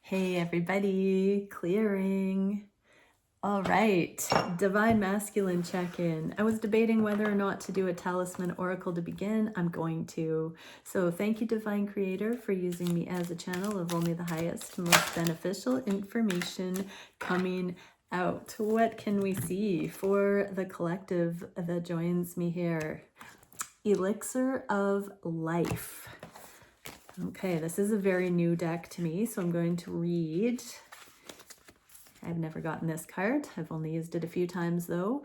Hey everybody, clearing. All right, Divine Masculine check-in. I was debating whether or not to do a Talisman Oracle to begin. I'm going to. So thank you, Divine Creator, for using me as a channel of only the highest, most beneficial information coming out. What can we see for the collective that joins me here? Elixir of Life. Okay, this is a very new deck to me, so I'm going to read. I've never gotten this card. I've only used it a few times though.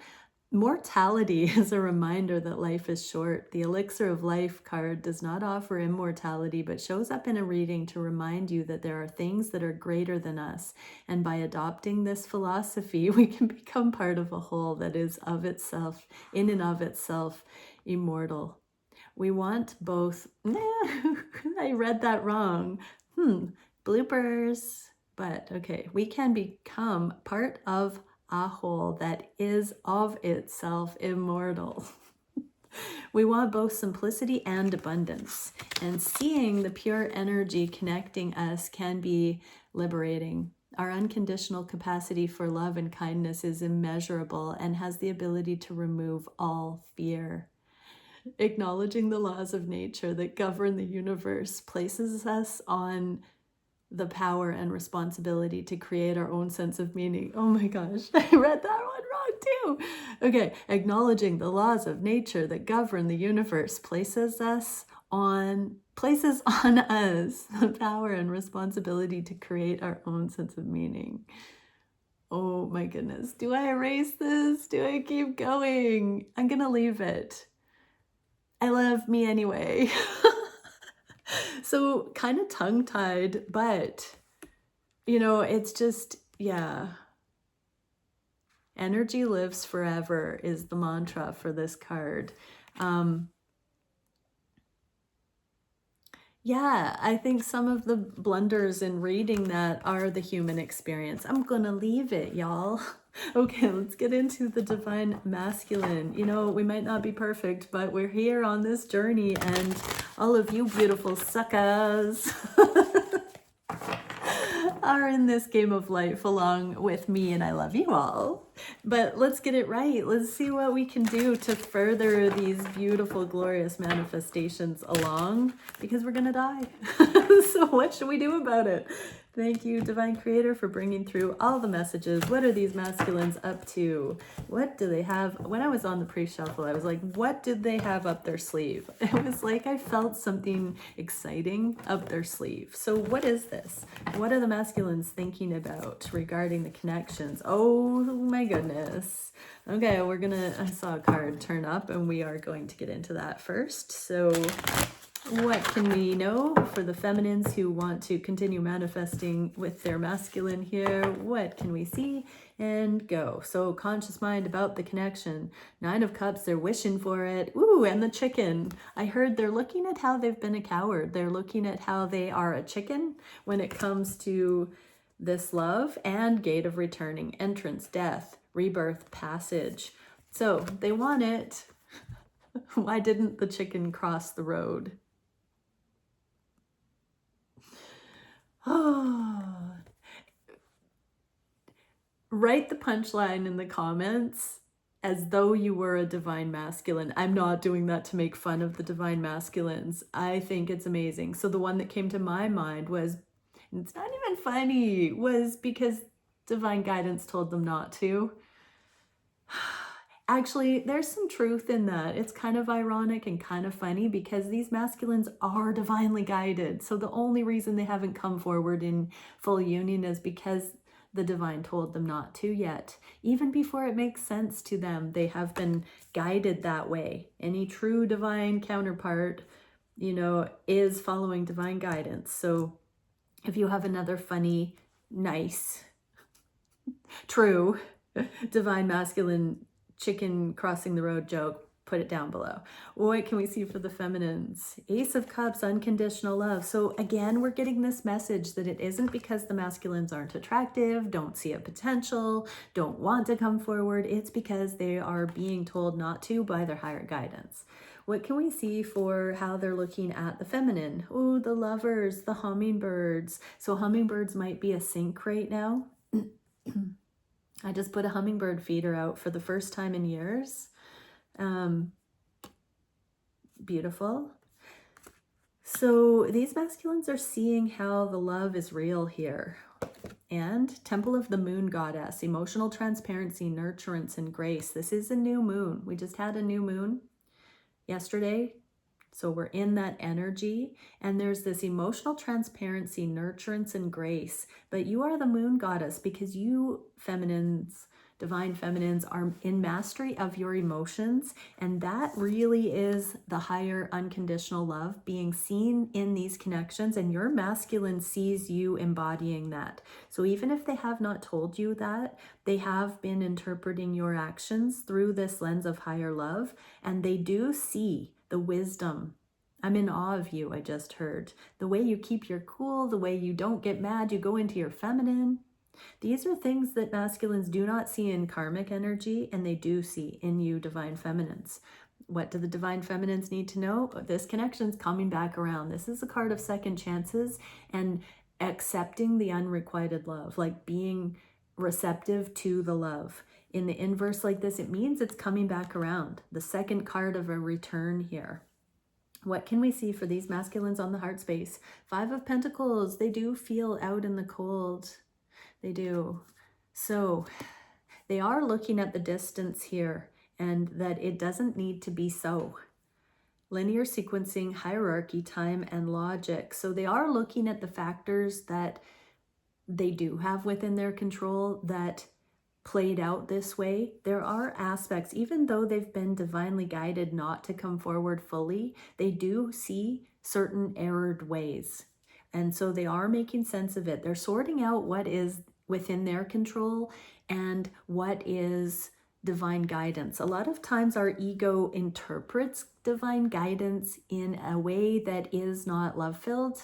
Mortality is a reminder that life is short. The Elixir of Life card does not offer immortality, but shows up in a reading to remind you that there are things that are greater than us. And by adopting this philosophy, we can become part of a whole that is of itself, in and of itself, immortal. We want both. I read that wrong. Bloopers. But okay, we can become part of a whole that is of itself immortal. We want both simplicity and abundance. And seeing the pure energy connecting us can be liberating. Our unconditional capacity for love and kindness is immeasurable and has the ability to remove all fear. Acknowledging the laws of nature that govern the universe places us on the power and responsibility to create our own sense of meaning. Oh my gosh, I read that one wrong too. Okay, acknowledging the laws of nature that govern the universe places on us the power and responsibility to create our own sense of meaning. Oh my goodness, do I erase this? Do I keep going? I'm gonna leave it. I love me anyway. So kind of tongue-tied, but you know, it's just, yeah. Energy lives forever is the mantra for this card. Yeah, I think some of the blunders in reading that are the human experience. I'm gonna leave it, y'all. Okay, let's get into the Divine Masculine. You know, we might not be perfect, but we're here on this journey, and all of you beautiful suckers are in this game of life along with me, and I love you all. But let's get it right. Let's see what we can do to further these beautiful, glorious manifestations along, because we're gonna die. So what should we do about it? Thank you, Divine Creator, for bringing through all the messages. What are these masculines up to? What do they have? When I was on the pre-shuffle, I was like, what did they have up their sleeve? It was like I felt something exciting up their sleeve. So what is this? What are the masculines thinking about regarding the connections? Oh my goodness. Okay, I saw a card turn up and we are going to get into that first. So what can we know for the feminines who want to continue manifesting with their masculine here? What can we see? And go. So conscious mind about the connection. 9 of Cups, they're wishing for it. Ooh, and the chicken. I heard they're looking at how they've been a coward. They're looking at how they are a chicken when it comes to this love, and gate of returning, entrance, death, rebirth, passage. So they want it. Why didn't the chicken cross the road? Oh, write the punchline in the comments as though you were a divine masculine. I'm not doing that to make fun of the divine masculines. I think it's amazing. So the one that came to my mind was, and it's not even funny, was because divine guidance told them not to. Actually, there's some truth in that. It's kind of ironic and kind of funny because these masculines are divinely guided. So the only reason they haven't come forward in full union is because the divine told them not to yet. Even before it makes sense to them, they have been guided that way. Any true divine counterpart, you know, is following divine guidance. So if you have another funny, nice, true, divine masculine chicken crossing the road joke, put it down below. What can we see for the feminines? Ace of Cups, unconditional love. So again, we're getting this message that it isn't because the masculines aren't attractive, don't see a potential, don't want to come forward. It's because they are being told not to by their higher guidance. What can we see for how they're looking at the feminine? Oh, the lovers, the hummingbirds. So hummingbirds might be a sync right now. I just put a hummingbird feeder out for the first time in years. Beautiful. So these masculines are seeing how the love is real here. And Temple of the Moon Goddess, emotional transparency, nurturance, and grace. This is a new moon. We just had a new moon yesterday. So we're in that energy, and there's this emotional transparency, nurturance, and grace. But you are the moon goddess because you feminines, divine feminines, are in mastery of your emotions. And that really is the higher unconditional love being seen in these connections. And your masculine sees you embodying that. So even if they have not told you that, they have been interpreting your actions through this lens of higher love. And they do see the wisdom. I'm in awe of you, I just heard. The way you keep your cool, the way you don't get mad, you go into your feminine. These are things that masculines do not see in karmic energy, and they do see in you, divine feminines. What do the divine feminines need to know? This connection's coming back around. This is a card of second chances and accepting the unrequited love, like being receptive to the love. In the inverse like this, it means it's coming back around. The second card of a return here. What can we see for these masculines on the heart space? 5 of Pentacles. They do feel out in the cold. They do. So they are looking at the distance here and that it doesn't need to be so. Linear sequencing, hierarchy, time, and logic. So they are looking at the factors that they do have within their control that played out this way. There are aspects, even though they've been divinely guided not to come forward fully, they do see certain errored ways. And so they are making sense of it. They're sorting out what is within their control and what is divine guidance. A lot of times our ego interprets divine guidance in a way that is not love-filled.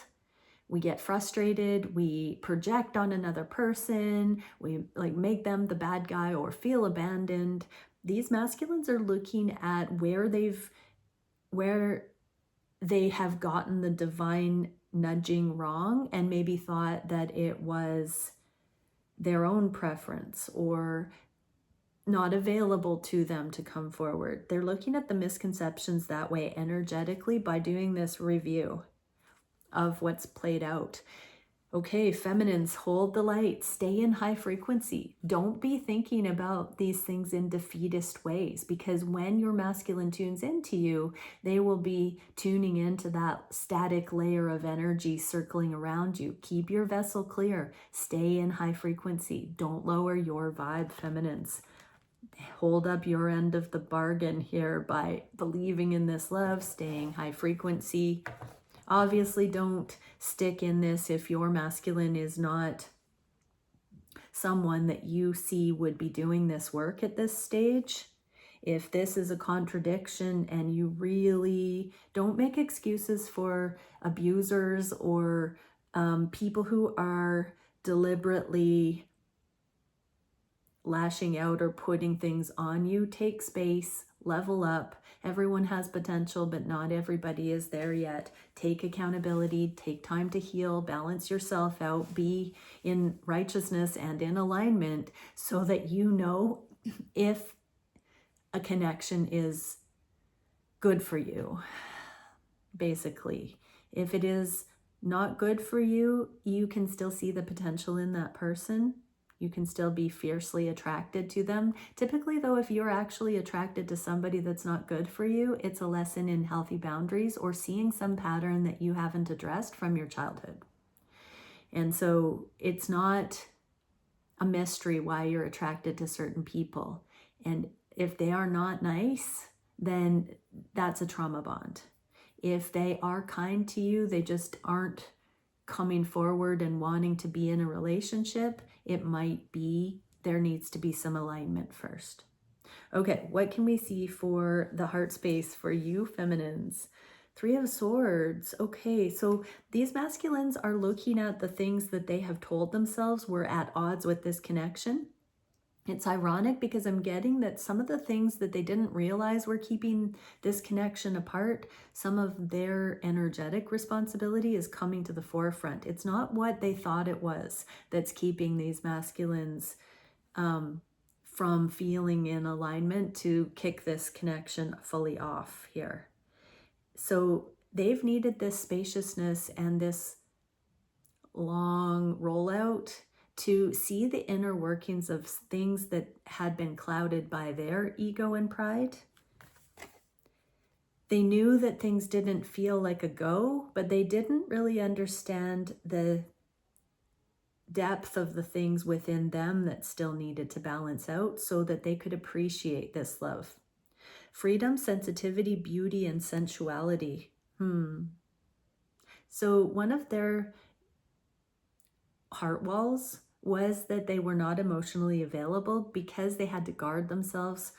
We get frustrated, we project on another person, we like make them the bad guy or feel abandoned. These masculines are looking at where they have gotten the divine nudging wrong and maybe thought that it was their own preference or not available to them to come forward. They're looking at the misconceptions that way energetically by doing this review of what's played out. Okay, feminines, hold the light, stay in high frequency. Don't be thinking about these things in defeatist ways, because when your masculine tunes into you, they will be tuning into that static layer of energy circling around you. Keep your vessel clear, stay in high frequency. Don't lower your vibe, feminines. Hold up your end of the bargain here by believing in this love, staying high frequency. Obviously, don't stick in this if your masculine is not someone that you see would be doing this work at this stage. If this is a contradiction and you really don't make excuses for abusers or people who are deliberately lashing out or putting things on you, take space, level up. Everyone has potential, but not everybody is there yet. Take accountability, take time to heal, balance yourself out, be in righteousness and in alignment so that you know if a connection is good for you. Basically, if it is not good for you, you can still see the potential in that person. You can still be fiercely attracted to them. Typically, though, if you're actually attracted to somebody that's not good for you, it's a lesson in healthy boundaries or seeing some pattern that you haven't addressed from your childhood. And so it's not a mystery why you're attracted to certain people. And if they are not nice, then that's a trauma bond. If they are kind to you, they just aren't coming forward and wanting to be in a relationship, it might be there needs to be some alignment first. Okay, what can we see for the heart space for you feminines? 3 of Swords. Okay, so these masculines are looking at the things that they have told themselves were at odds with this connection. It's ironic because I'm getting that some of the things that they didn't realize were keeping this connection apart, some of their energetic responsibility is coming to the forefront. It's not what they thought it was that's keeping these masculines from feeling in alignment to kick this connection fully off here. So they've needed this spaciousness and this long rollout to see the inner workings of things that had been clouded by their ego and pride. They knew that things didn't feel like a go, but they didn't really understand the depth of the things within them that still needed to balance out so that they could appreciate this love. Freedom, sensitivity, beauty, and sensuality. So one of their heart walls was that they were not emotionally available because they had to guard themselves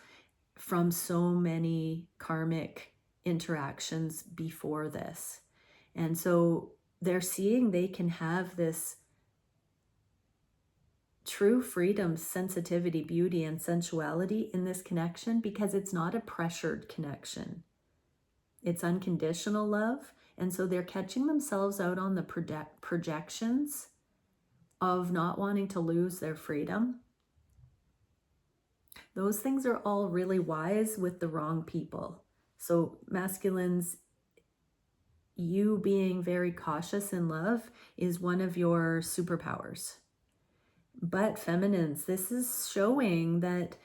from so many karmic interactions before this. And so they're seeing they can have this true freedom, sensitivity, beauty, and sensuality in this connection because it's not a pressured connection. It's unconditional love. And so they're catching themselves out on the projections of not wanting to lose their freedom. Those things are all really wise with the wrong people. So masculines, you being very cautious in love is one of your superpowers. But feminines, this is showing that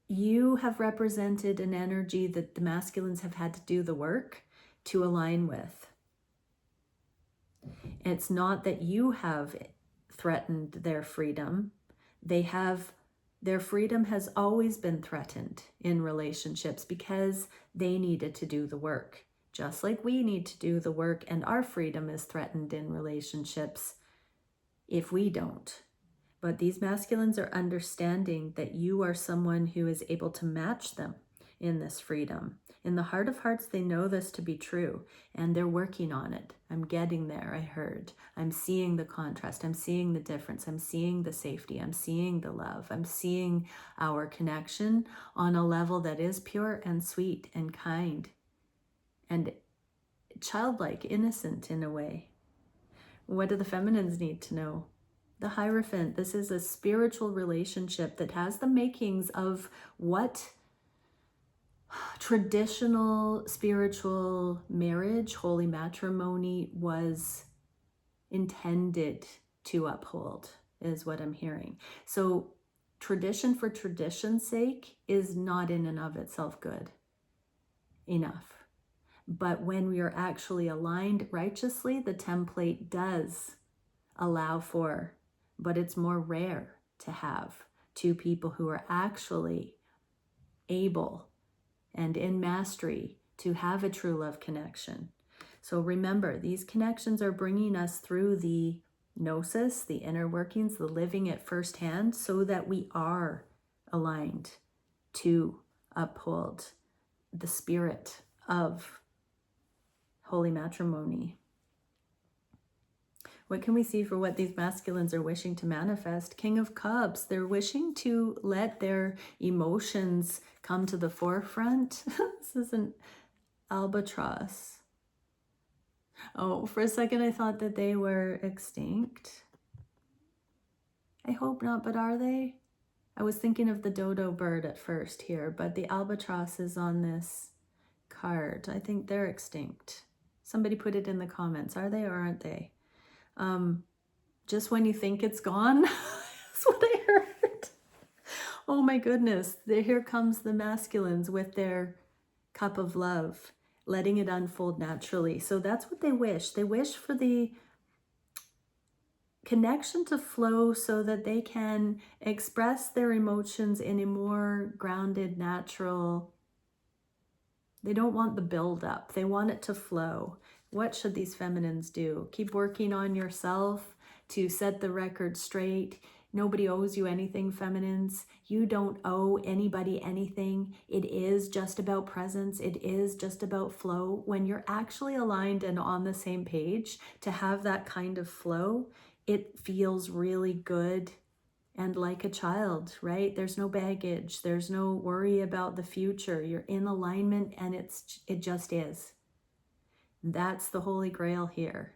you have represented an energy that the masculines have had to do the work to align with. It's not that you have threatened their freedom. Their freedom has always been threatened in relationships because they needed to do the work. Just like we need to do the work, and our freedom is threatened in relationships if we don't. But these masculines are understanding that you are someone who is able to match them in this freedom. In the heart of hearts, they know this to be true, and they're working on it. I'm getting there, I heard. I'm seeing the contrast. I'm seeing the difference. I'm seeing the safety. I'm seeing the love. I'm seeing our connection on a level that is pure and sweet and kind and childlike, innocent in a way. What do the feminines need to know? The Hierophant, this is a spiritual relationship that has the makings of what traditional spiritual marriage, holy matrimony, was intended to uphold, is what I'm hearing. So tradition for tradition's sake is not in and of itself good enough. But when we are actually aligned righteously, the template does allow for, but it's more rare to have two people who are actually able and in mastery to have a true love connection. So remember, these connections are bringing us through the gnosis, the inner workings, the living it firsthand, so that we are aligned to uphold the spirit of holy matrimony. What can we see for what these masculines are wishing to manifest? King of Cups, they're wishing to let their emotions come to the forefront. This is an albatross. Oh, for a second I thought that they were extinct. I hope not, but are they? I was thinking of the dodo bird at first here, but the albatross is on this card. I think they're extinct. Somebody put it in the comments. Are they or aren't they? Just when you think it's gone, that's what I heard. Oh my goodness, here comes the masculines with their cup of love, letting it unfold naturally. So that's what they wish. They wish for the connection to flow so that they can express their emotions in a more grounded, natural. They don't want the build-up. They want it to flow. What should these feminines do? Keep working on yourself to set the record straight. Nobody owes you anything, feminines. You don't owe anybody anything. It is just about presence. It is just about flow. When you're actually aligned and on the same page, to have that kind of flow, it feels really good and like a child, right? There's no baggage. There's no worry about the future. You're in alignment and it just is. That's the Holy Grail here.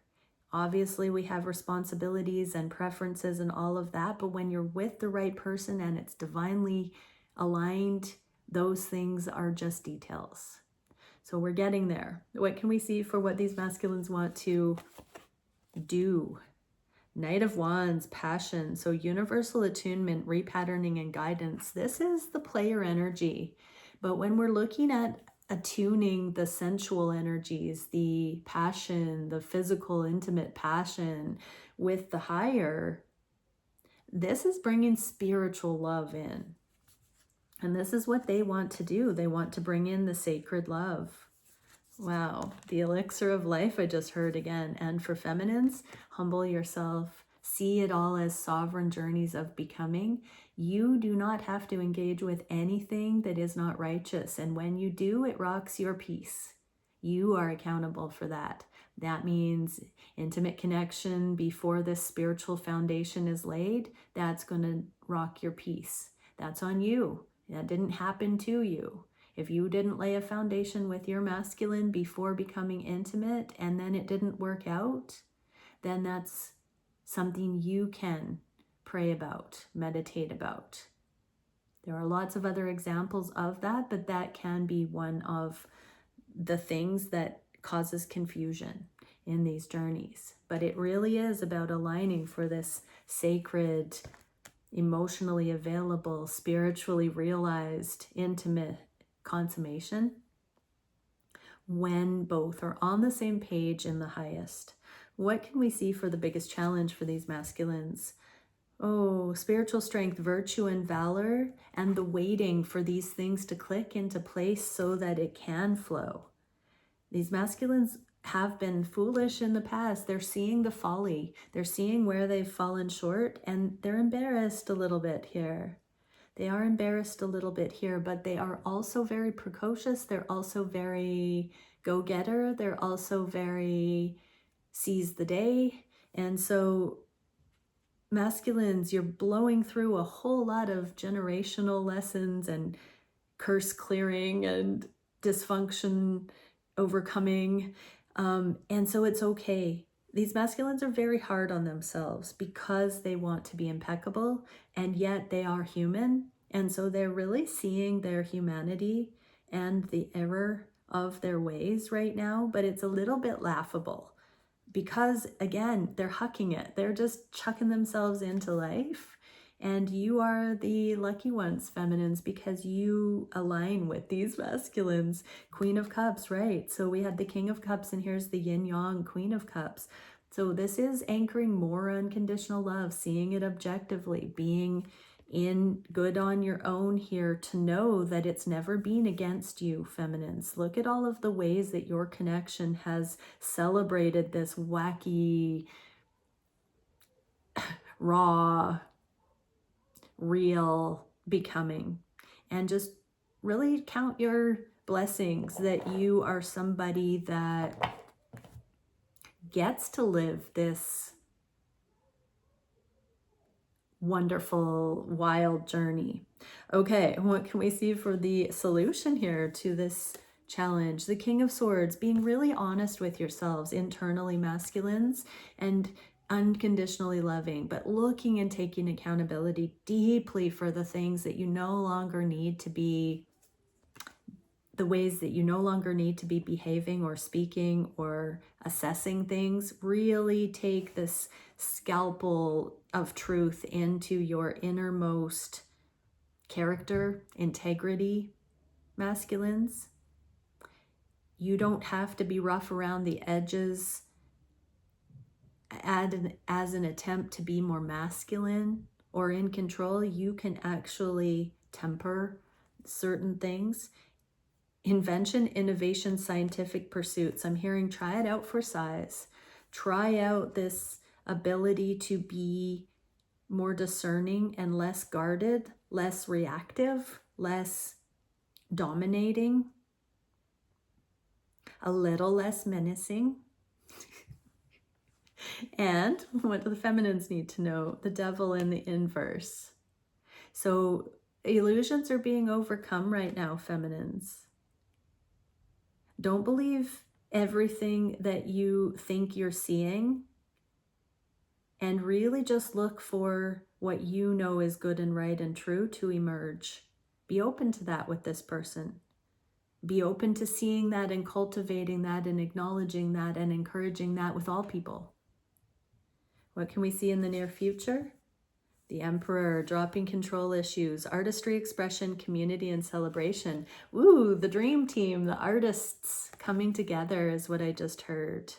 Obviously, we have responsibilities and preferences and all of that, but when you're with the right person and it's divinely aligned, those things are just details. So we're getting there. What can we see for what these masculines want to do? Knight of Wands, passion. So universal attunement, repatterning, and guidance. This is the player energy. But when we're looking at attuning the sensual energies, the passion, the physical, intimate passion with the higher, this is bringing spiritual love in. And this is what they want to do. They want to bring in the sacred love. Wow, the elixir of life I just heard again. And for feminines, humble yourself. See it all as sovereign journeys of becoming. You do not have to engage with anything that is not righteous. And when you do, it rocks your peace. You are accountable for that. That means intimate connection before this spiritual foundation is laid. That's going to rock your peace. That's on you. That didn't happen to you. If you didn't lay a foundation with your masculine before becoming intimate and then it didn't work out, then that's something you can pray about, meditate about. There are lots of other examples of that, but that can be one of the things that causes confusion in these journeys. But it really is about aligning for this sacred, emotionally available, spiritually realized, intimate consummation when both are on the same page in the highest. What can we see for the biggest challenge for these masculines? Oh, spiritual strength, virtue, and valor, and the waiting for these things to click into place so that it can flow. These masculines have been foolish in the past. They're seeing the folly. They're seeing where they've fallen short, and they're embarrassed a little bit here. They are embarrassed a little bit here, but they are also very precocious. They're also very go-getter. They're also very seize the day. And so masculines, you're blowing through a whole lot of generational lessons and curse clearing and dysfunction overcoming. And so it's okay. These masculines are very hard on themselves because they want to be impeccable, and yet they are human. And so they're really seeing their humanity and the error of their ways right now, but it's a little bit laughable because, again, they're hucking it. They're just chucking themselves into life. And you are the lucky ones, feminines, because you align with these masculines. Queen of Cups, right? So we had the King of Cups, and here's the Yin Yang Queen of Cups. So this is anchoring more unconditional love, seeing it objectively, being in good on your own here to know that it's never been against you, feminines. Look at all of the ways that your connection has celebrated this wacky, raw, real becoming, and just really count your blessings that you are somebody that gets to live this wonderful, wild journey. Okay, what can we see for the solution here to this challenge? The King of Swords, being really honest with yourselves, internally masculines, and unconditionally loving, but looking and taking accountability deeply for the things that you no longer need to be, the ways that you no longer need to be behaving or speaking or assessing things. Really take this scalpel of truth into your innermost character, integrity, masculines. You don't have to be rough around the edges as an attempt to be more masculine or in control. You can actually temper certain things. Invention, innovation, scientific pursuits. I'm hearing try it out for size. Try out this ability to be more discerning and less guarded, less reactive, less dominating, a little less menacing. And what do the feminines need to know? The devil in the inverse. So illusions are being overcome right now, feminines. Don't believe everything that you think you're seeing, and really just look for what you know is good and right and true to emerge. Be open to that with this person. Be open to seeing that and cultivating that and acknowledging that and encouraging that with all people. What can we see in the near future? The Emperor, dropping control issues, artistry, expression, community, and celebration. Ooh, the dream team, the artists coming together is what I just heard.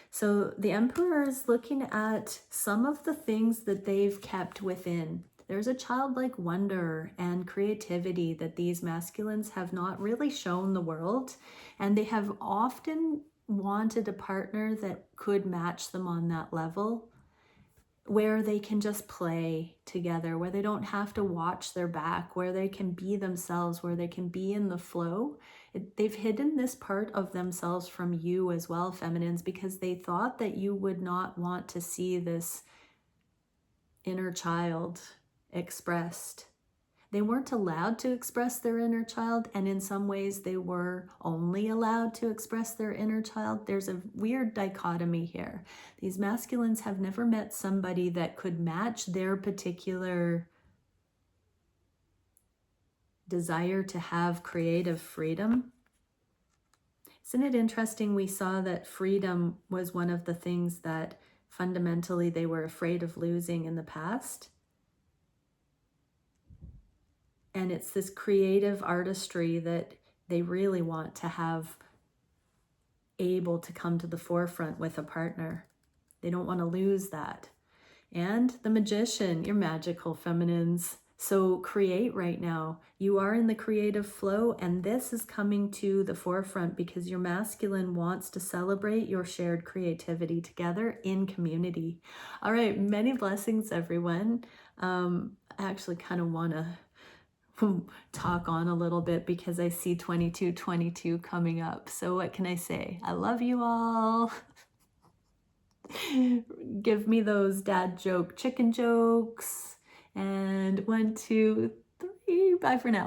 So the Emperor is looking at some of the things that they've kept within. There's a childlike wonder and creativity that these masculines have not really shown the world, and they have often wanted a partner that could match them on that level, where they can just play together, where they don't have to watch their back, where they can be themselves, where they can be in the flow. They've hidden this part of themselves from you as well, feminines, because they thought that you would not want to see this inner child expressed. They weren't allowed to express their inner child, and in some ways they were only allowed to express their inner child. There's a weird dichotomy here. These masculines have never met somebody that could match their particular desire to have creative freedom. Isn't it interesting? We saw that freedom was one of the things that fundamentally they were afraid of losing in the past. And it's this creative artistry that they really want to have able to come to the forefront with a partner. They don't want to lose that. And the Magician, you're magical, feminines. So create right now. You are in the creative flow, and this is coming to the forefront because your masculine wants to celebrate your shared creativity together in community. All right, many blessings, everyone. I actually kind of want to talk on a little bit because I see 2222 coming up. So what can I say? I love you all. Give me those dad joke chicken jokes. And 1, 2, 3. Bye for now.